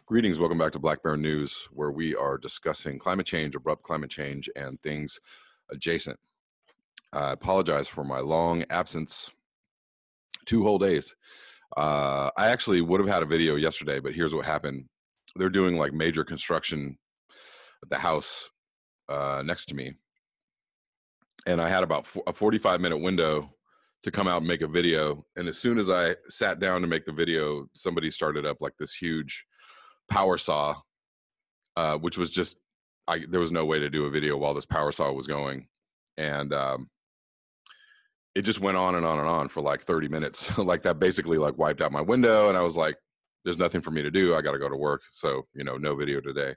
Greetings, welcome back to Black Bear News, where we are discussing climate change, abrupt climate change, and things adjacent. I apologize for my long absence, 2 whole days. I actually would have had a video yesterday, but here's what happened. They're doing like major construction at the house next to me. And I had about a 45-minute window to come out and make a video. And as soon as I sat down to make the video, somebody started up like this huge power saw, which was just, there was no way to do a video while this power saw was going. And it just went on and on and on for like 30 minutes. Like that basically like wiped out my window. And I was like, there's nothing for me to do. I got to go to work. So, you know, no video today.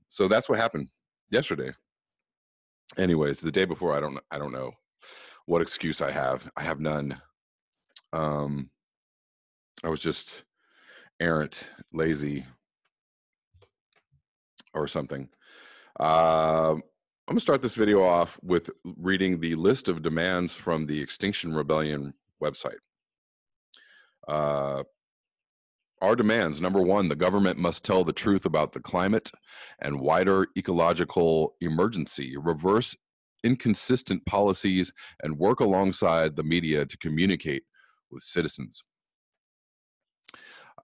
So that's what happened yesterday. Anyways, the day before, I don't know what excuse I have. I have none. I was just errant, lazy, or something. I'm going to start this video off with reading the list of demands from the Extinction Rebellion website. Our demands: number 1, the government must tell the truth about the climate and wider ecological emergency, reverse inconsistent policies, and work alongside the media to communicate with citizens.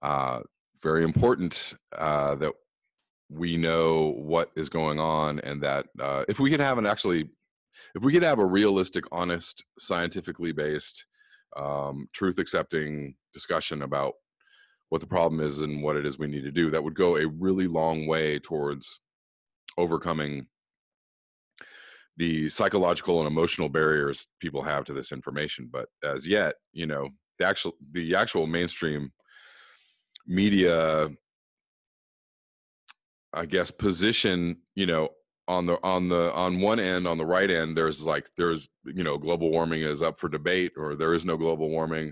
Very important that we know what is going on, and that if we could have a realistic, honest, scientifically based, truth accepting discussion about what the problem is and what it is we need to do, that would go a really long way towards overcoming the psychological and emotional barriers people have to this information. But as yet, you know, the actual mainstream media, I guess, position, you know, on one end, on the right end, there's you know, global warming is up for debate, or there is no global warming.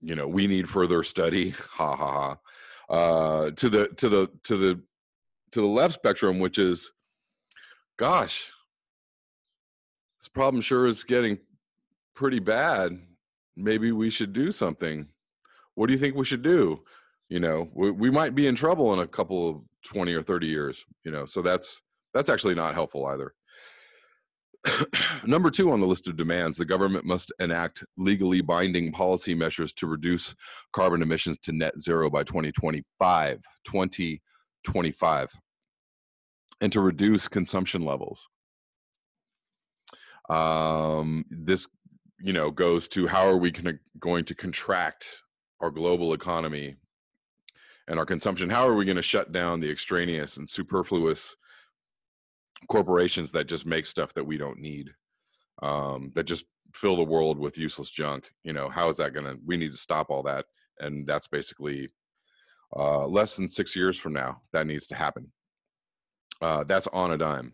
You know, we need further study. Ha ha ha. To the left spectrum, which is, gosh, this problem sure is getting pretty bad. Maybe we should do something. What do you think we should do? You know, we might be in trouble in a couple of 20 or 30 years, you know, so that's actually not helpful either. Number 2 on the list of demands: the government must enact legally binding policy measures to reduce carbon emissions to net zero by 2025, and to reduce consumption levels. This, you know, goes to how are we going to contract our global economy and our consumption? How are we going to shut down the extraneous and superfluous corporations that just make stuff that we don't need, that just fill the world with useless junk? You know, how is that we need to stop all that. And that's basically less than 6 years from now, that needs to happen. That's on a dime.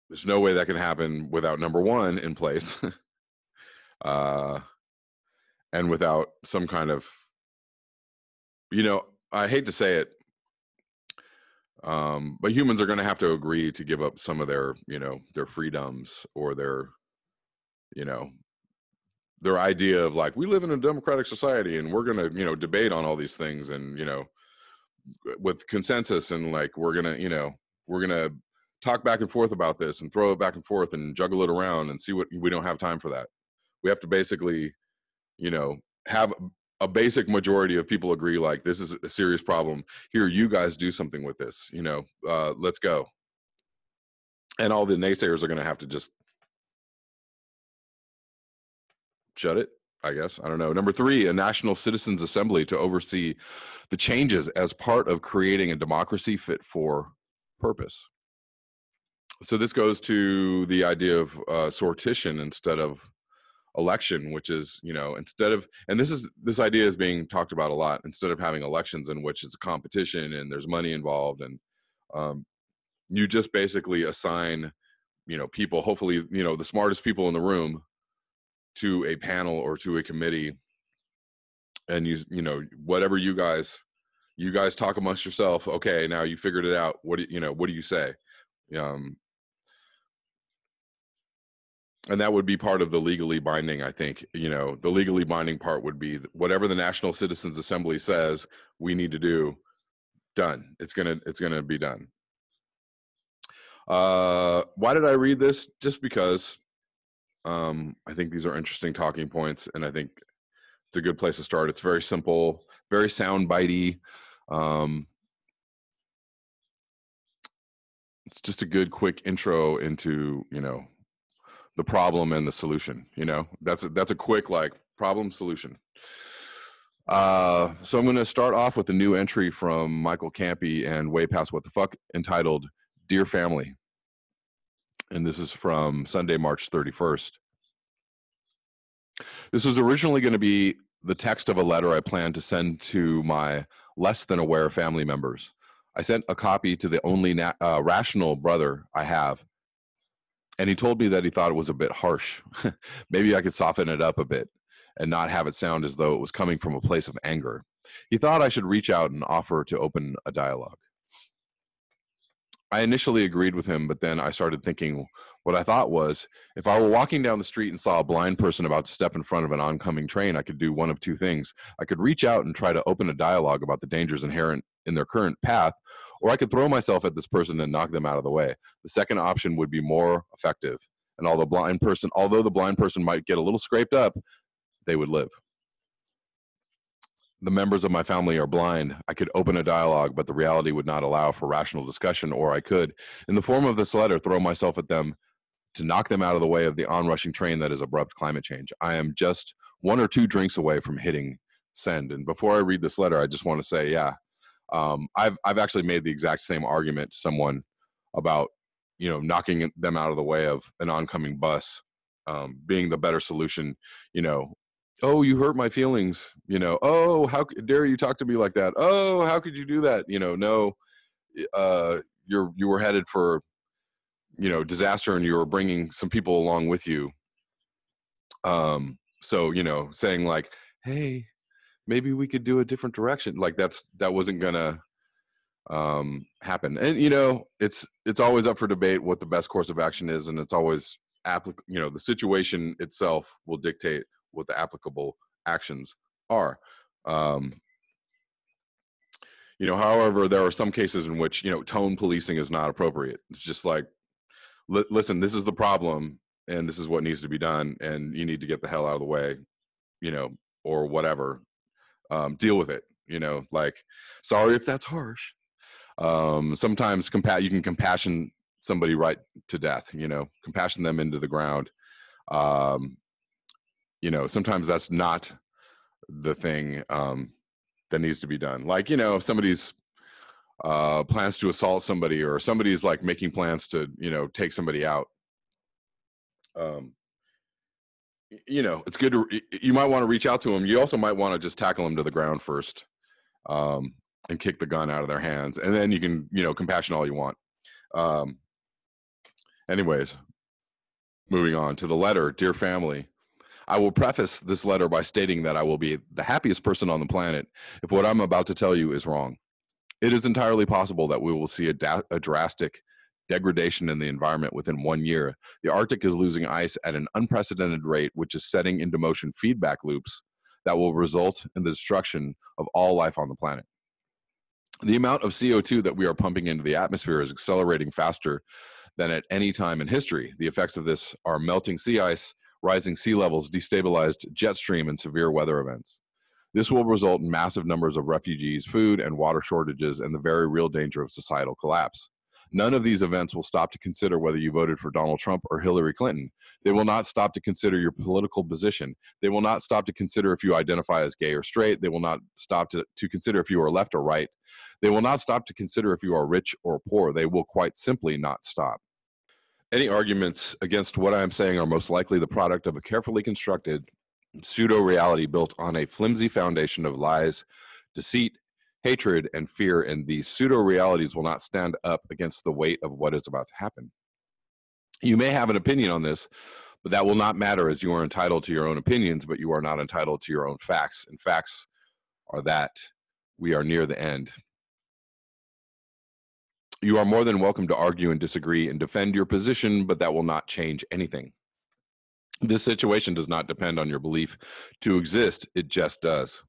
There's no way that can happen without number 1 in place. And without some kind of, you know, I hate to say it, but humans are going to have to agree to give up some of their, you know, their freedoms, or their, you know, their idea of like, we live in a democratic society and we're going to, you know, debate on all these things, and, you know, with consensus, and like, we're going to, you know, we're going to talk back and forth about this and throw it back and forth and juggle it around and see what, we don't have time for that. We have to basically, you know, have a basic majority of people agree, like, this is a serious problem. Here, you guys do something with this, you know, let's go. And all the naysayers are going to have to just shut it, I guess. I don't know. Number 3, a national citizens assembly to oversee the changes as part of creating a democracy fit for purpose. So this goes to the idea of sortition instead of election, which is, you know, instead of, and this idea is being talked about a lot, instead of having elections in which it's a competition and there's money involved, and you just basically assign, you know, people, hopefully, you know, the smartest people in the room, to a panel or to a committee, and you know, whatever you guys You guys talk amongst yourself. Okay, now you figured it out. What do you say? And that would be part of the legally binding, I think. The legally binding part would be whatever the National Citizens Assembly says we need to do, done. It's gonna be done. Why did I read this? Just because I think these are interesting talking points, and I think it's a good place to start. It's very simple, very soundbitey. It's just a good, quick intro into the problem and the solution. That's a quick problem solution. So I'm going to start off with a new entry from Michael Campy and Way Past What the Fuck, entitled "Dear Family," and this is from Sunday, March 31st. This was originally going to be the text of a letter I planned to send to my less than aware family members. I sent a copy to the only rational brother I have, and he told me that he thought it was a bit harsh. Maybe I could soften it up a bit and not have it sound as though it was coming from a place of anger. He thought I should reach out and offer to open a dialogue. I initially agreed with him, but then I started thinking what I thought was, if I were walking down the street and saw a blind person about to step in front of an oncoming train, I could do one of two things. I could reach out and try to open a dialogue about the dangers inherent in their current path, or I could throw myself at this person and knock them out of the way. The second option would be more effective, and although the blind person might get a little scraped up, they would live. The members of my family are blind. I could open a dialogue, but the reality would not allow for rational discussion, or I could, in the form of this letter, throw myself at them to knock them out of the way of the onrushing train that is abrupt climate change. I am just one or two drinks away from hitting send. And before I read this letter, I just want to say, I've actually made the exact same argument to someone about, knocking them out of the way of an oncoming bus, being the better solution. Oh, you hurt my feelings. Oh, how dare you talk to me like that? Oh, how could you do that? No, you were headed for disaster, and you were bringing some people along with you. So saying like, hey, maybe we could do a different direction, like that wasn't gonna happen. And it's always up for debate what the best course of action is, and it's always the situation itself will dictate what the applicable actions are. However, there are some cases in which tone policing is not appropriate. It's just like, listen, this is the problem and this is what needs to be done, and you need to get the hell out of the way, or whatever. Deal with it. Like, sorry if that's harsh. Sometimes you can compassion somebody right to death, compassion them into the ground. Sometimes that's not the thing that needs to be done. Like, if somebody's plans to assault somebody, or somebody's like making plans to take somebody out, it's good to, you might want to reach out to them. You also might want to just tackle them to the ground first, and kick the gun out of their hands, and then you can compassion all you want. Anyways, moving on to the letter. Dear family, I will preface this letter by stating that I will be the happiest person on the planet if what I'm about to tell you is wrong. It is entirely possible that we will see a drastic degradation in the environment within 1 year. The Arctic is losing ice at an unprecedented rate, which is setting into motion feedback loops that will result in the destruction of all life on the planet. The amount of CO2 that we are pumping into the atmosphere is accelerating faster than at any time in history. The effects of this are melting sea ice, rising sea levels, destabilized jet stream, and severe weather events. This will result in massive numbers of refugees, food and water shortages, and the very real danger of societal collapse. None of these events will stop to consider whether you voted for Donald Trump or Hillary Clinton. They will not stop to consider your political position. They will not stop to consider if you identify as gay or straight. They will not stop to consider if you are left or right. They will not stop to consider if you are rich or poor. They will quite simply not stop. Any arguments against what I am saying are most likely the product of a carefully constructed pseudo-reality built on a flimsy foundation of lies, deceit, hatred, and fear, and these pseudo-realities will not stand up against the weight of what is about to happen. You may have an opinion on this, but that will not matter, as you are entitled to your own opinions, but you are not entitled to your own facts, and facts are that we are near the end. You are more than welcome to argue and disagree and defend your position, but that will not change anything. This situation does not depend on your belief to exist, it just does.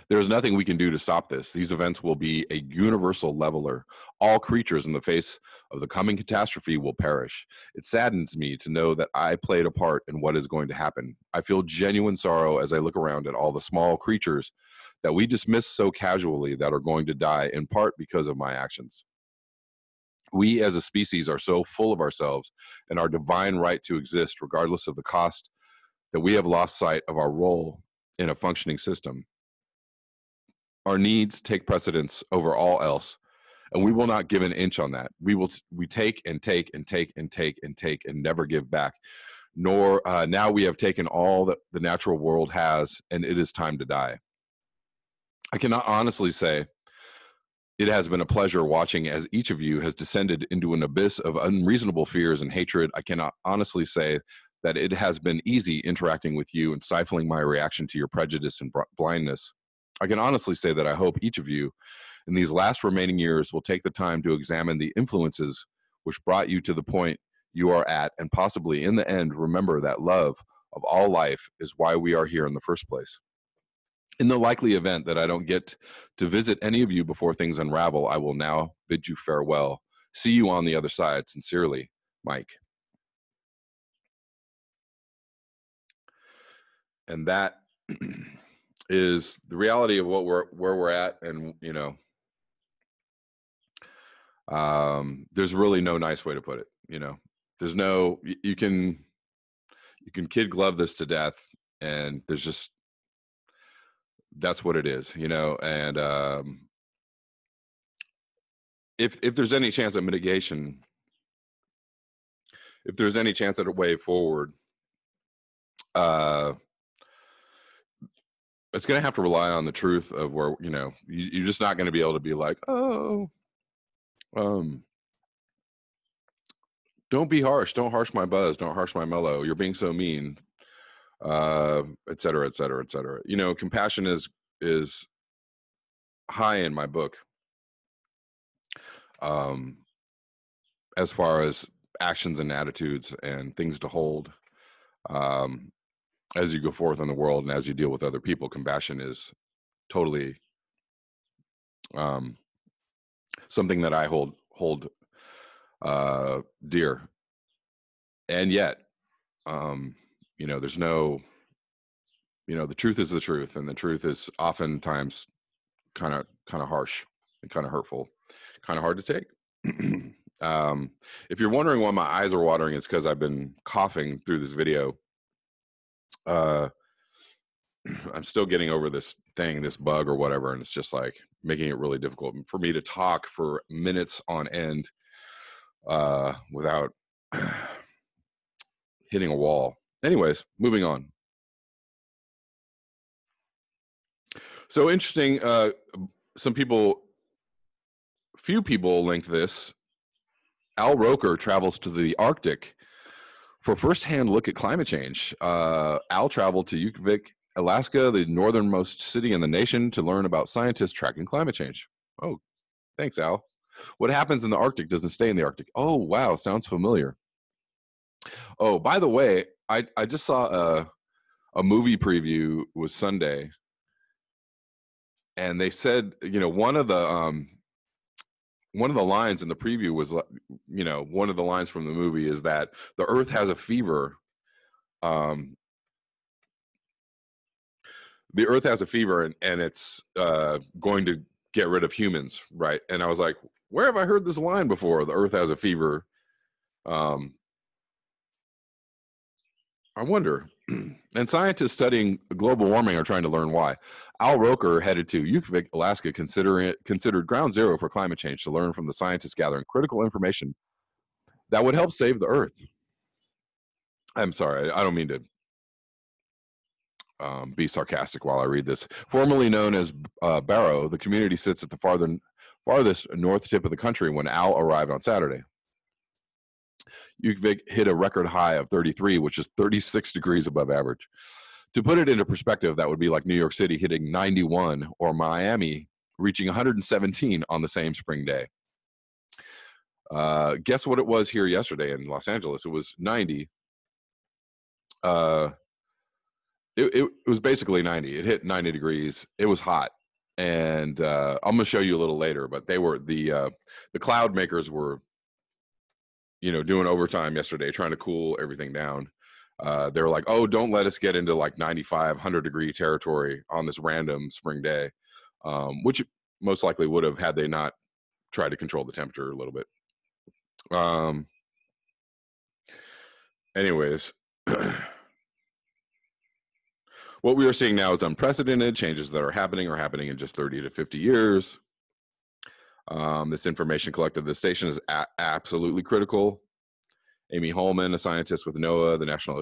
There is nothing we can do to stop this. These events will be a universal leveler. All creatures in the face of the coming catastrophe will perish. It saddens me to know that I played a part in what is going to happen. I feel genuine sorrow as I look around at all the small creatures that we dismiss so casually that are going to die in part because of my actions. We as a species are so full of ourselves and our divine right to exist, regardless of the cost, that we have lost sight of our role in a functioning system. Our needs take precedence over all else, and we will not give an inch on that. We take and take and take and take and take and never give back. Nor now we have taken all that the natural world has, and it is time to die. I cannot honestly say it has been a pleasure watching as each of you has descended into an abyss of unreasonable fears and hatred. I cannot honestly say that it has been easy interacting with you and stifling my reaction to your prejudice and blindness. I can honestly say that I hope each of you in these last remaining years will take the time to examine the influences which brought you to the point you are at, and possibly in the end remember that love of all life is why we are here in the first place. In the likely event that I don't get to visit any of you before things unravel, I will now bid you farewell. See you on the other side. Sincerely, Mike. And that is the reality of where we're at. And, you know, there's really no nice way to put it. You know, there's no, you can kid glove this to death, and there's just, that's what it is, you know. And if there's any chance of mitigation, if there's any chance at a way forward, it's going to have to rely on the truth of where, you know, you're just not going to be able to be like, oh, don't be harsh. Don't harsh my buzz. Don't harsh my mellow. You're being so mean, et cetera, et cetera, et cetera. You know, compassion is high in my book. As far as actions and attitudes and things to hold, as you go forth in the world and as you deal with other people, compassion is totally something that I hold dear. And yet, you know, there's no, you know, the truth is the truth, and the truth is oftentimes kind of harsh and kind of hurtful, kind of hard to take. If you're wondering why my eyes are watering, it's because I've been coughing through this video. I'm still getting over this bug or whatever, and it's just like making it really difficult for me to talk for minutes on end without hitting a wall. Anyways, moving on. So interesting. Few people linked this. Al Roker travels to the Arctic for firsthand look at climate change. Al traveled to Llama, Alaska, the northernmost city in the nation, to learn about scientists tracking climate change. Oh, thanks, Al. What happens in the Arctic doesn't stay in the Arctic. Oh, wow, sounds familiar. Oh, by the way, I just saw a movie preview was Sunday, and they said, you know, one of the lines in the preview was, you know, one of the lines from the movie is that the Earth has a fever. The Earth has a fever, and it's going to get rid of humans, right? And I was like, where have I heard this line before? The Earth has a fever. I wonder. And scientists studying global warming are trying to learn why. Al Roker headed to Llama, Alaska, considered ground zero for climate change, to learn from the scientists gathering critical information that would help save the Earth. I'm sorry, I don't mean to be sarcastic while I read this. Formerly known as Barrow, the community sits at the farthest north tip of the country when Al arrived on Saturday. Llama hit a record high of 33, which is 36 degrees above average. To put it into perspective, that would be like New York City hitting 91 or Miami reaching 117 on the same spring day. Guess what it was here yesterday in Los Angeles? It was 90. It was basically 90. It hit 90 degrees. It was hot. And I'm going to show you a little later, but they were the cloud makers were, doing overtime yesterday, trying to cool everything down. They were like, oh, don't let us get into like 95, 100-degree territory on this random spring day, which most likely would have had they not tried to control the temperature a little bit. Anyways, what we are seeing now is unprecedented. Changes that are happening in just 30 to 50 years. This information collected at the station is absolutely critical. Amy Holman, a scientist with NOAA, the National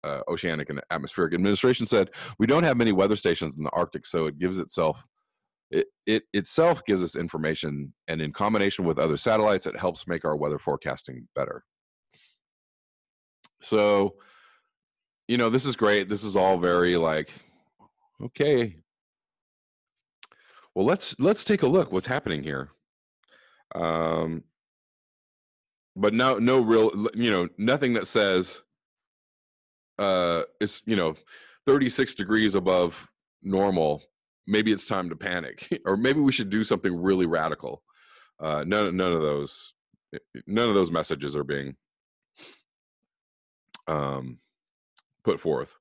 Oceanic and Atmospheric Administration, said, "We don't have many weather stations in the Arctic, so it itself gives us information, and in combination with other satellites, it helps make our weather forecasting better." So, this is great. This is all very okay. Well, let's take a look what's happening here. But no real, nothing that says it's 36 degrees above normal. Maybe it's time to panic, or maybe we should do something really radical. None of those messages are being put forth.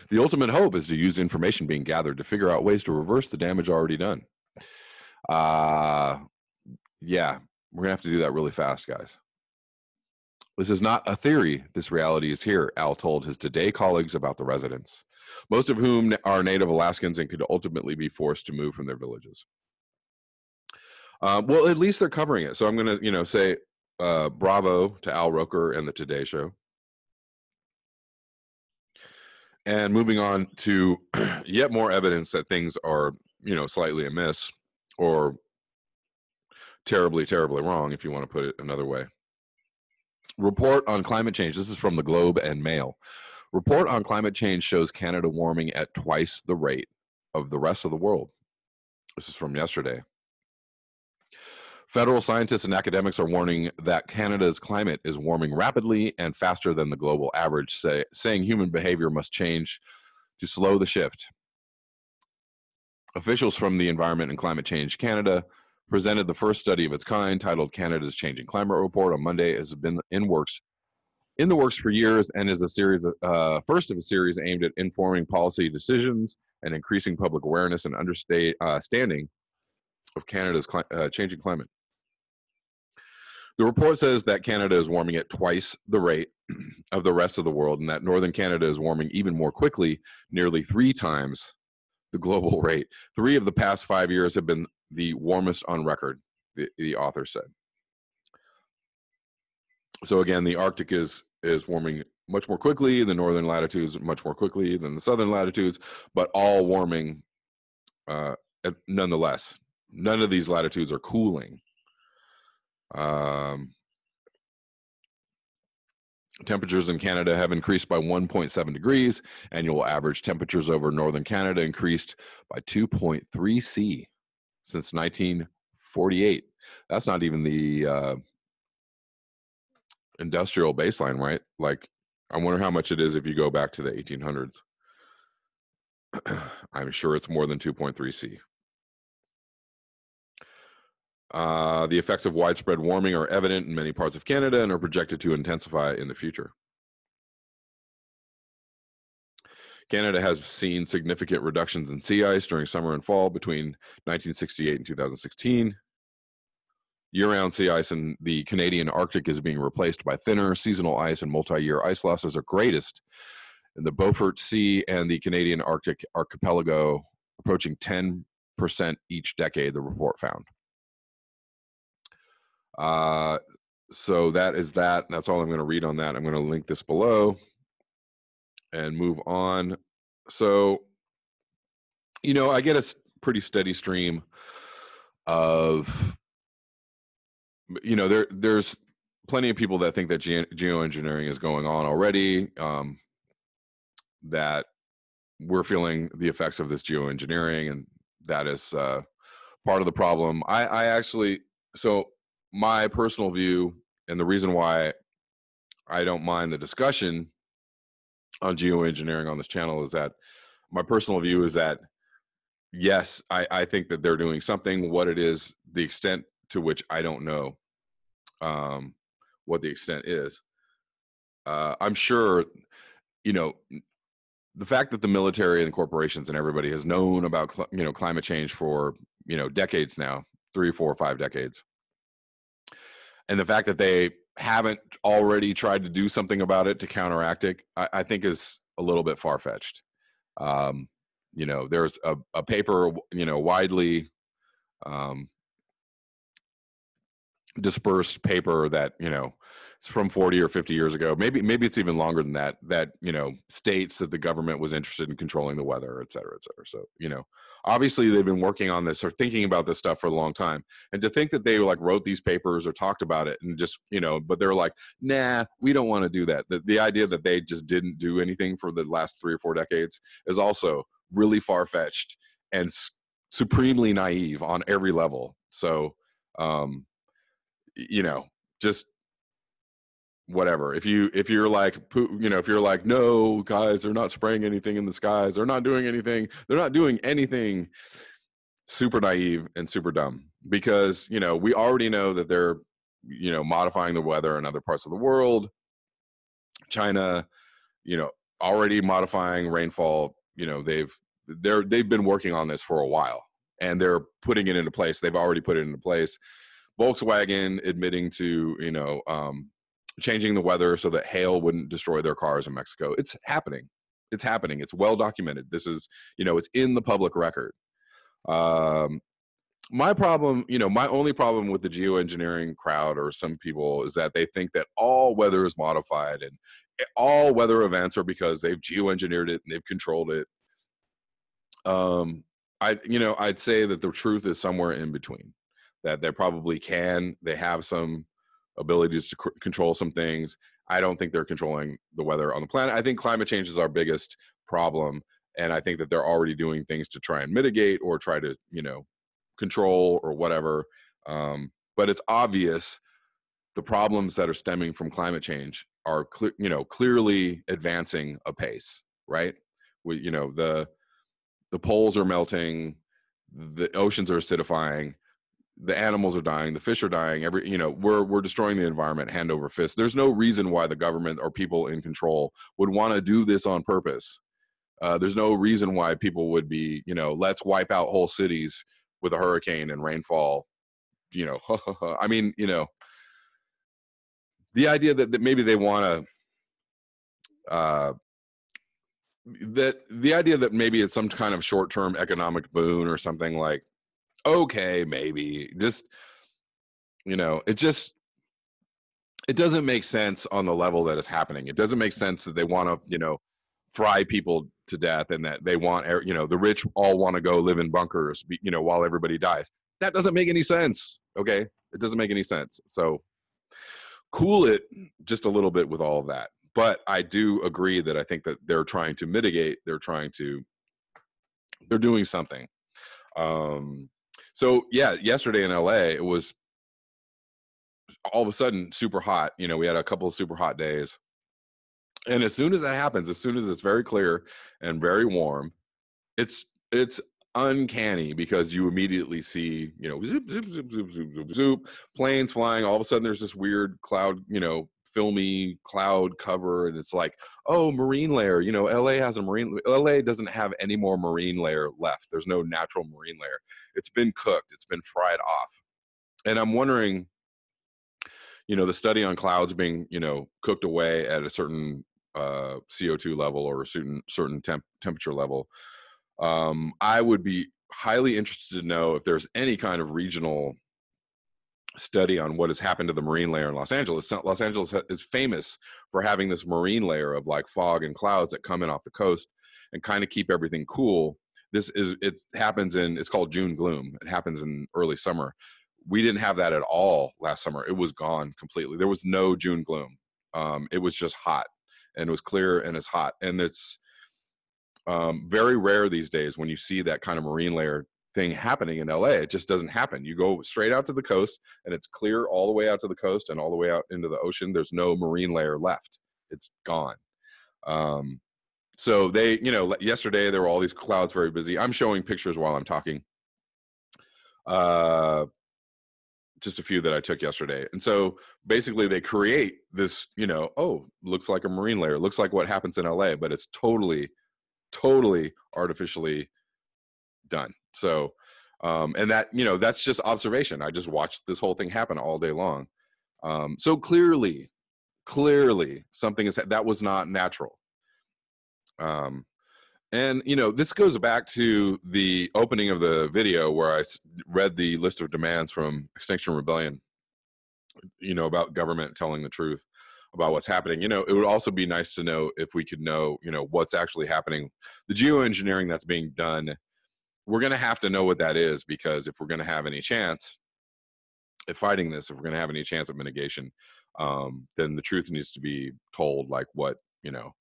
The ultimate hope is to use information being gathered to figure out ways to reverse the damage already done. Yeah, we're gonna have to do that really fast, guys. This is not a theory. This reality is here, Al told his Today colleagues about the residents, most of whom are Native Alaskans and could ultimately be forced to move from their villages. Well, at least they're covering it. So I'm going to, say bravo to Al Roker and the Today Show. And moving on to yet more evidence that things are, slightly amiss or terribly, terribly wrong, if you want to put it another way. Report on climate change. This is from the Globe and Mail. Report on climate change shows Canada warming at twice the rate of the rest of the world. This is from yesterday. Federal scientists and academics are warning that Canada's climate is warming rapidly and faster than the global average, saying human behavior must change to slow the shift. Officials from the Environment and Climate Change Canada presented the first study of its kind, titled Canada's Changing Climate Report, on Monday. It has been in the works for years and is first of a series aimed at informing policy decisions and increasing public awareness and understanding of Canada's changing climate. The report says that Canada is warming at twice the rate of the rest of the world, and that northern Canada is warming even more quickly, nearly 3 times the global rate. 3 of the past 5 years have been the warmest on record, the author said. So again, the Arctic is warming much more quickly, the northern latitudes much more quickly than the southern latitudes, but all warming nonetheless. None of these latitudes are cooling. Temperatures in Canada have increased by 1.7 degrees. Annual average temperatures over northern Canada increased by 2.3 C since 1948. That's not even the industrial baseline, right? I wonder how much it is if you go back to the 1800s. I'm sure it's more than 2.3 C. The effects of widespread warming are evident in many parts of Canada and are projected to intensify in the future. Canada has seen significant reductions in sea ice during summer and fall between 1968 and 2016. Year-round sea ice in the Canadian Arctic is being replaced by thinner seasonal ice, and multi-year ice losses are greatest in the Beaufort Sea and the Canadian Arctic archipelago, approaching 10% each decade, the report found. So that is that. That's all I'm going to read on that. I'm going to link this below and move on. So, I get a pretty steady stream of, there's plenty of people that think that geoengineering is going on already. that we're feeling the effects of this geoengineering, and that is part of the problem. I actually, so my personal view, and the reason why I don't mind the discussion on geoengineering on this channel, is that my personal view is that yes, I think that they're doing something. What it is, the extent to which, I don't know what the extent is. I'm sure, you know, the fact that the military and the corporations and everybody has known about climate change for decades now, 3, 4, 5 decades, and the fact that they haven't already tried to do something about it to counteract it, I think is a little bit far-fetched. There's a paper, widely um, dispersed paper that it's from 40 or 50 years ago, maybe it's even longer than that, states that the government was interested in controlling the weather, et cetera, et cetera. So obviously they've been working on this or thinking about this stuff for a long time, and to think that they like wrote these papers or talked about it and just but they're like, nah, we don't want to do that. The idea that they just didn't do anything for the last 3 or 4 decades is also really far-fetched and supremely naive on every level. So just whatever. If you're like, if you're like, no, guys, they're not spraying anything in the skies, they're not doing anything, super naive and super dumb, because we already know that they're modifying the weather in other parts of the world. China, already modifying rainfall. They've been working on this for a while, and they're putting it into place. They've already put it into place. Volkswagen admitting to changing the weather so that hail wouldn't destroy their cars in Mexico. It's happening. It's well documented. This is it's in the public record. My only problem with the geoengineering crowd, or some people, is that they think that all weather is modified and all weather events are because they've geoengineered it and they've controlled it. I'd say that the truth is somewhere in between. That they have some abilities to control some things. I don't think they're controlling the weather on the planet. I think climate change is our biggest problem, and I think that they're already doing things to try and mitigate or try to control or whatever. But it's obvious the problems that are stemming from climate change are clearly advancing apace, right? The poles are melting, the oceans are acidifying, the animals are dying, the fish are dying. We're destroying the environment hand over fist. There's no reason why the government or people in control would want to do this on purpose. There's no reason why people would be, let's wipe out whole cities with a hurricane and rainfall. I mean, the idea that maybe they want to, the idea that maybe it's some kind of short-term economic boon or something, like, okay, maybe just, it doesn't make sense on the level that it's happening. It doesn't make sense that they want to, fry people to death, and that they want, the rich all want to go live in bunkers, while everybody dies. That doesn't make any sense. Okay. It doesn't make any sense. So cool it just a little bit with all of that. But I do agree that I think that they're trying to mitigate. They're doing something. So yeah, yesterday in LA, it was all of a sudden super hot. We had a couple of super hot days. And as soon as that happens, as soon as it's very clear and very warm, it's uncanny, because you immediately see, zoop, zoop, zoop, zoop, zoop, zoop, zoop, planes flying. All of a sudden there's this weird cloud, filmy cloud cover, and it's like, oh, marine layer. LA has a marine. LA doesn't have any more marine layer left. There's no natural marine layer. It's been cooked. It's been fried off. And I'm wondering, the study on clouds being, cooked away at a certain CO2 level or a certain temperature level. I would be highly interested to know if there's any kind of regional study on what has happened to the marine layer in Los Angeles. Los Angeles is famous for having this marine layer of like fog and clouds that come in off the coast and kind of keep everything cool. It's called June gloom. It happens in early summer. We didn't have that at all last summer. It was gone completely. There was no June gloom. It was just hot, and it was clear, and it's hot. And Very rare these days when you see that kind of marine layer thing happening in LA. It just doesn't happen. You go straight out to the coast and it's clear all the way out to the coast and all the way out into the ocean. There's no marine layer left. It's gone. So they, you know, yesterday there were all these clouds very busy. I'm showing pictures while I'm talking. Just a few that I took yesterday. And so basically they create this, you know, oh, looks like a marine layer, looks like what happens in LA, but it's totally artificially done. So, and that, you know, that's just observation. I just watched this whole thing happen all day long. So clearly something is, that was not natural. And, you know, this goes back to the opening of the video where I read the list of demands from Extinction Rebellion, you know, about government telling the truth about what's happening. You know, it would also be nice to know if we could know, you know, what's actually happening. The geoengineering that's being done, we're going to have to know what that is, because if we're going to have any chance at fighting this, if we're going to have any chance of mitigation, then the truth needs to be told, like what, you know,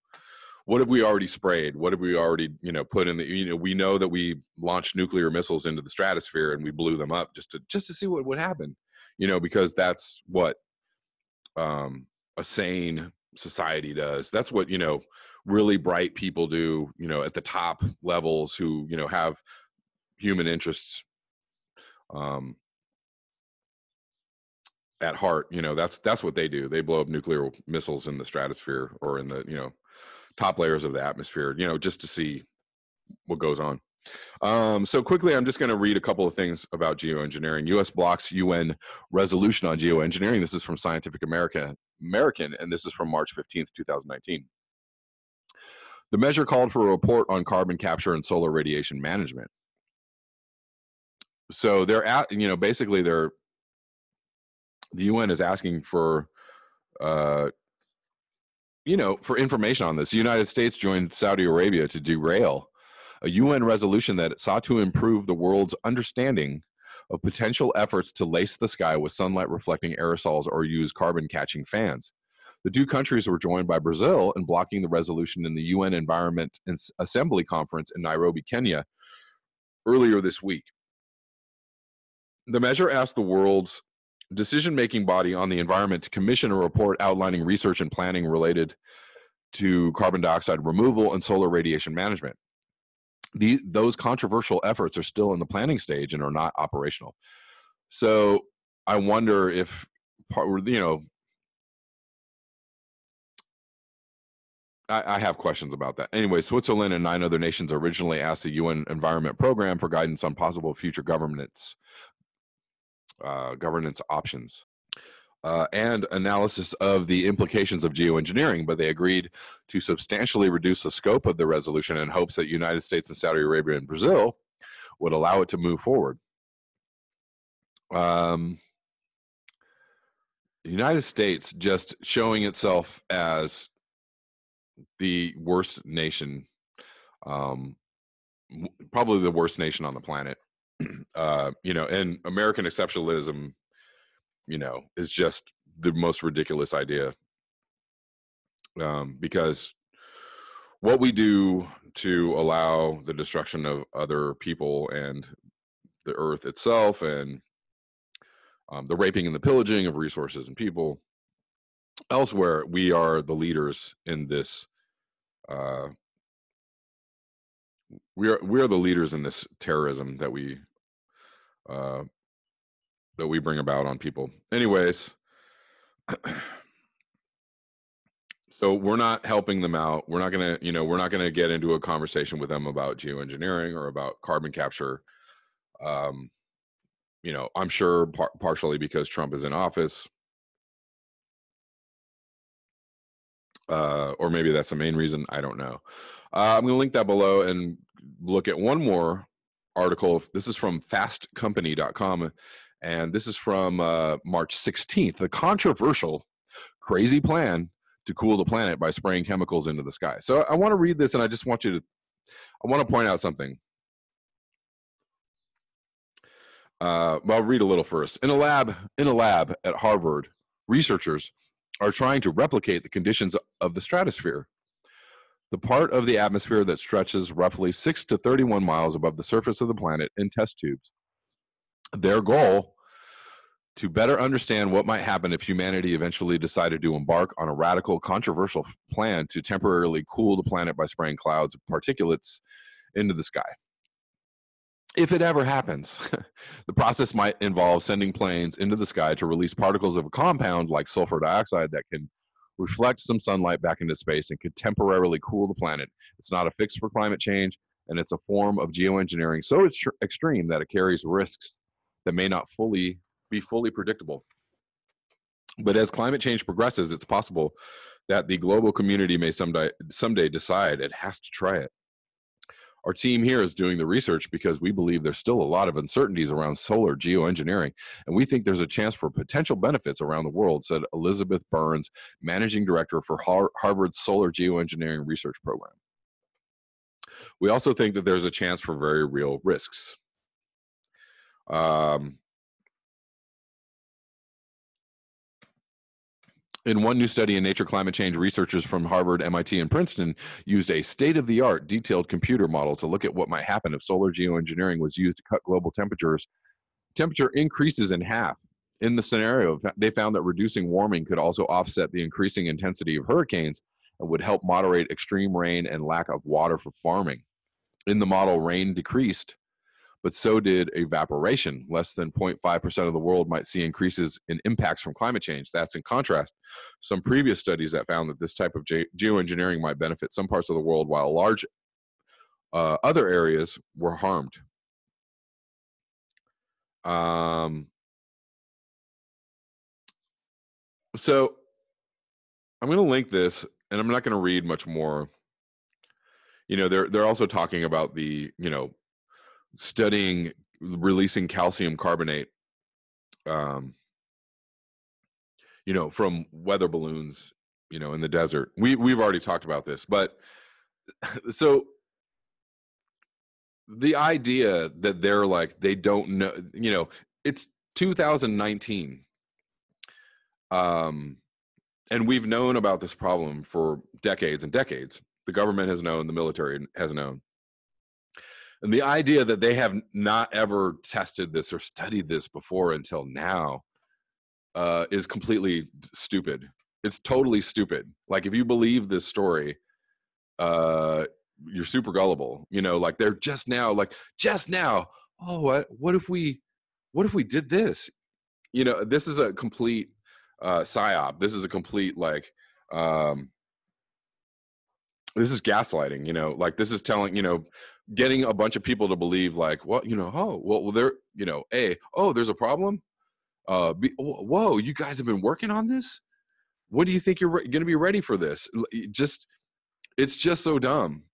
what have we already sprayed? What have we already, you know, put in the, you know, we know that we launched nuclear missiles into the stratosphere and we blew them up just to see what would happen, you know, because that's what a sane society does. That's what, you know, really bright people do, you know, at the top levels who, you know, have human interests at heart. You know, that's what they do. They blow up nuclear missiles in the stratosphere or in the, you know, top layers of the atmosphere, you know, just to see what goes on. So quickly, I'm just going to read a couple of things about geoengineering. U.S. blocks UN resolution on geoengineering. This is from Scientific American, and this is from March 15th, 2019. The measure called for a report on carbon capture and solar radiation management. So they're at, you know, basically the UN is asking for, you know, for information on this. The United States joined Saudi Arabia to derail a UN resolution that sought to improve the world's understanding of potential efforts to lace the sky with sunlight reflecting aerosols or use carbon catching fans. The two countries were joined by Brazil in blocking the resolution in the UN Environment Assembly Conference in Nairobi, Kenya, earlier this week. The measure asked the world's decision-making body on the environment to commission a report outlining research and planning related to carbon dioxide removal and solar radiation management. Those controversial efforts are still in the planning stage and are not operational. So I wonder if, you know, I have questions about that. Anyway, Switzerland and 9 other nations originally asked the UN Environment Program for guidance on possible future governance options and analysis of the implications of geoengineering, but they agreed to substantially reduce the scope of the resolution in hopes that United States and Saudi Arabia and Brazil would allow it to move forward. The United States just showing itself as the worst nation, probably the worst nation on the planet. You know, and American exceptionalism, you know, is just the most ridiculous idea. Because what we do to allow the destruction of other people and the earth itself, and the raping and the pillaging of resources and people elsewhere, we are the leaders in this. We are the leaders in this terrorism that we bring about on people. Anyways, so we're not helping them out. We're not gonna, you know, we're not gonna get into a conversation with them about geoengineering or about carbon capture. You know, I'm sure partially because Trump is in office, or maybe that's the main reason. I don't know. I'm going to link that below and look at one more article. This is from fastcompany.com, and this is from March 16th. The controversial, crazy plan to cool the planet by spraying chemicals into the sky. So I want to read this, and I just want you to, I want to point out something. Well, I'll read a little first. In a lab at Harvard, researchers are trying to replicate the conditions of the stratosphere. the part of the atmosphere that stretches roughly 6 to 31 miles above the surface of the planet in test tubes. Their goal, to better understand what might happen if humanity eventually decided to embark on a radical, controversial plan to temporarily cool the planet by spraying clouds of particulates into the sky. If it ever happens, the process might involve sending planes into the sky to release particles of a compound like sulfur dioxide that can reflect some sunlight back into space and could temporarily cool the planet. It's not a fix for climate change, and it's a form of geoengineering so extreme that it carries risks that may not be fully predictable. But as climate change progresses, it's possible that the global community may someday decide it has to try it. Our team here is doing the research because we believe there's still a lot of uncertainties around solar geoengineering, and we think there's a chance for potential benefits around the world, said Elizabeth Burns, managing director for Harvard's Solar Geoengineering Research Program. We also think that there's a chance for very real risks. In one new study in Nature Climate Change, researchers from Harvard, MIT, and Princeton used a state-of-the-art detailed computer model to look at what might happen if solar geoengineering was used to cut global temperature increases in half. In the scenario, they found that reducing warming could also offset the increasing intensity of hurricanes and would help moderate extreme rain and lack of water for farming. In the model, rain decreased, but so did evaporation. Less than 0.5% of the world might see increases in impacts from climate change. That's in contrast to some previous studies that found that this type of geoengineering might benefit some parts of the world, while large other areas were harmed. So I'm going to link this, and I'm not going to read much more. They're also talking about the, studying releasing calcium carbonate, from weather balloons, in the desert. We've already talked about this, but so the idea that they're like, they don't know, it's 2019. And we've known about this problem for decades and decades. The government has known, the military has known. And the idea that they have not ever tested this or studied this before until now is completely stupid. It's totally stupid. Like, if you believe this story, you're super gullible. Like, they're just now. Oh, what if we did this? This is a complete psyop. This is a complete this is gaslighting. Like, this is telling, getting a bunch of people to believe, like, well, there's a problem. Whoa, you guys have been working on this? When do you think you're going to be ready for this? It's just so dumb.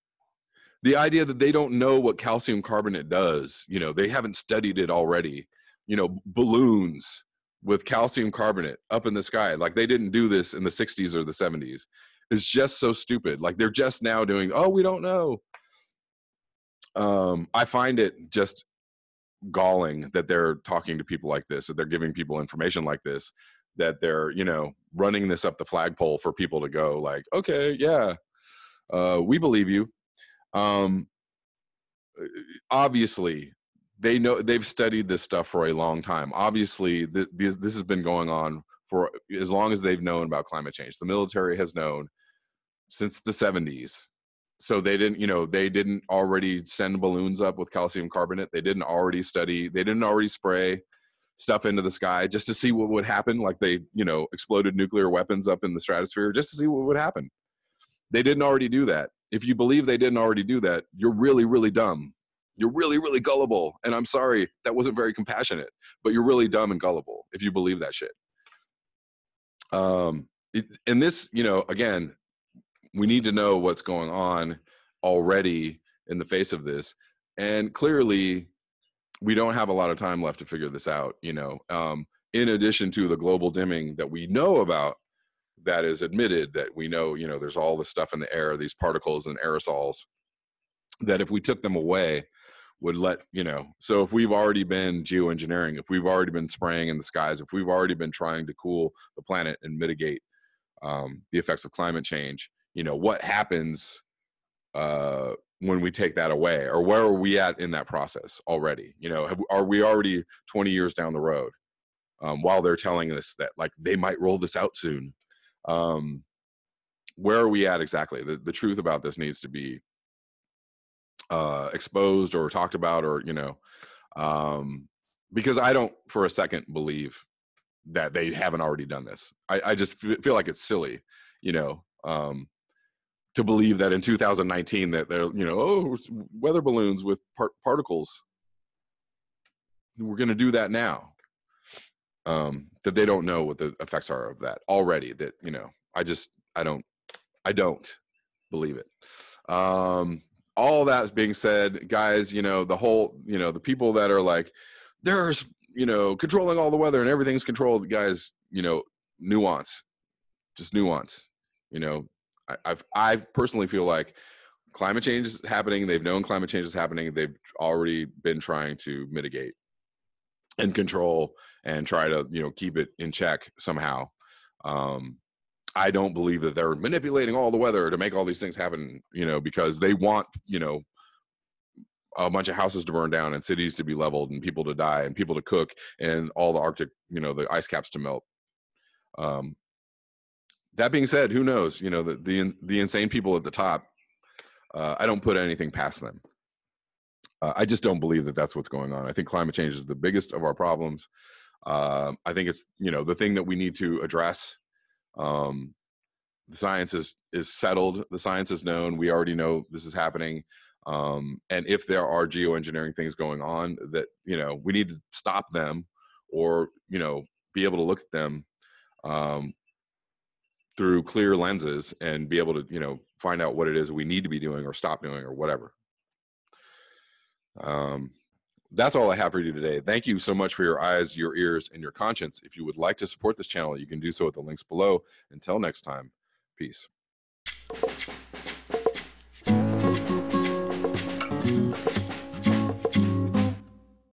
The idea that they don't know what calcium carbonate does, they haven't studied it already. Balloons with calcium carbonate up in the sky, like they didn't do this in the 60s or the 70s. It's just so stupid. Like, they're just now doing, we don't know. I find it just galling that they're talking to people like this, that they're giving people information like this, that they're, running this up the flagpole for people to go like, okay, yeah, we believe you. Obviously, they know, they've studied this stuff for a long time. Obviously, this has been going on for as long as they've known about climate change. The military has known since the 70s. So they didn't already send balloons up with calcium carbonate. They didn't already spray stuff into the sky just to see what would happen. Like, they, exploded nuclear weapons up in the stratosphere just to see what would happen. They didn't already do that. If you believe they didn't already do that, you're really, really dumb. You're really, really gullible. And I'm sorry, that wasn't very compassionate, but you're really dumb and gullible if you believe that shit. And this, again, we need to know what's going on already in the face of this. And clearly, we don't have a lot of time left to figure this out, in addition to the global dimming that we know about, that is admitted, that we know, there's all this stuff in the air, these particles and aerosols, that if we took them away would let, so if we've already been geoengineering, if we've already been spraying in the skies, if we've already been trying to cool the planet and mitigate the effects of climate change, what happens when we take that away, or where are we at in that process already? You know, are we already 20 years down the road while they're telling us that like they might roll this out soon? Where are we at exactly? The truth about this needs to be exposed or talked about, or, you know, because I don't for a second believe that they haven't already done this. I just feel like it's silly, you know, to believe that in 2019 that they're, you know, oh, weather balloons with particles. We're going to do that now. That they don't know what the effects are of that already. That, you know, I don't believe it. All that being said, guys, you know, the whole, you know, the people that are like, there's, you know, controlling all the weather and everything's controlled, guys, you know, nuance, just nuance. You know, I personally feel like climate change is happening. They've known climate change is happening. They've already been trying to mitigate and control and try to, you know, keep it in check somehow. I don't believe that they're manipulating all the weather to make all these things happen, you know, because they want, you know, a bunch of houses to burn down and cities to be leveled and people to die and people to cook and all the Arctic, you know, the ice caps to melt. That being said, who knows, you know, the insane people at the top, I don't put anything past them. I just don't believe that that's what's going on. I think climate change is the biggest of our problems. I think it's, you know, the thing that we need to address. The science is settled. The science is known. We already know this is happening. And if there are geoengineering things going on that, you know, we need to stop them, or, you know, be able to look at them through clear lenses and be able to, you know, find out what it is we need to be doing or stop doing or whatever. That's all I have for you today. Thank you so much for your eyes, your ears, and your conscience. If you would like to support this channel, you can do so at the links below. Until next time, peace.